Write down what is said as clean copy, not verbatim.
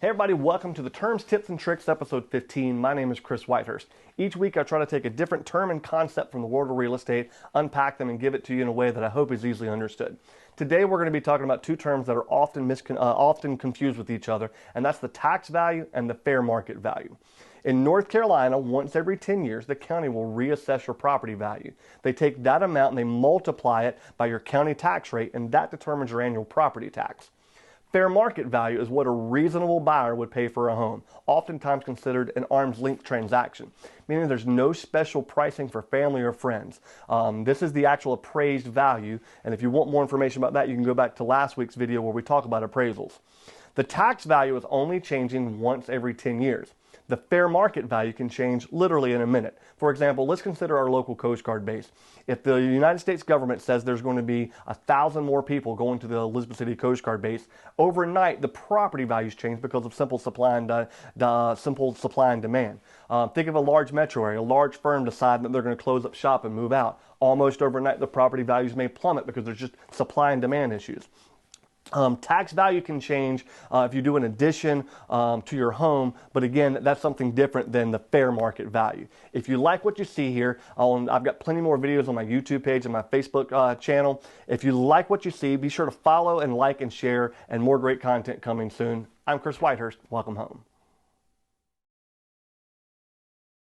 Hey everybody, welcome to the Terms, Tips, and Tricks episode 15. My name is Chris Whitehurst. Each week I try to take a different term and concept from the world of real estate, unpack them, and give it to you in a way that I hope is easily understood. Today we're going to be talking about two terms that are often confused with each other, and that's the tax value and the fair market value. In North Carolina, once every 10 years, the county will reassess your property value. They take that amount and they multiply it by your county tax rate, and that determines your annual property tax. Fair market value is what a reasonable buyer would pay for a home, oftentimes considered an arm's length transaction, meaning there's no special pricing for family or friends. This is the actual appraised value, and if you want more information about that, you can go back to last week's video where we talk about appraisals. The tax value is only changing once every 10 years. The fair market value can change literally in a minute. For example, let's consider our local Coast Guard base. If the United States government says there's going to be 1,000 more people going to the Elizabeth City Coast Guard base, overnight the property values change because of simple supply and demand. Think of a large metro area, a large firm deciding that they're going to close up shop and move out. Almost overnight the property values may plummet because there's just supply and demand issues. Tax value can change if you do an addition to your home, but again, that's something different than the fair market value. If you like what you see here, I've got plenty more videos on my YouTube page and my Facebook channel. If you like what you see, be sure to follow and like and share, and more great content coming soon. I'm Chris Whitehurst. Welcome home.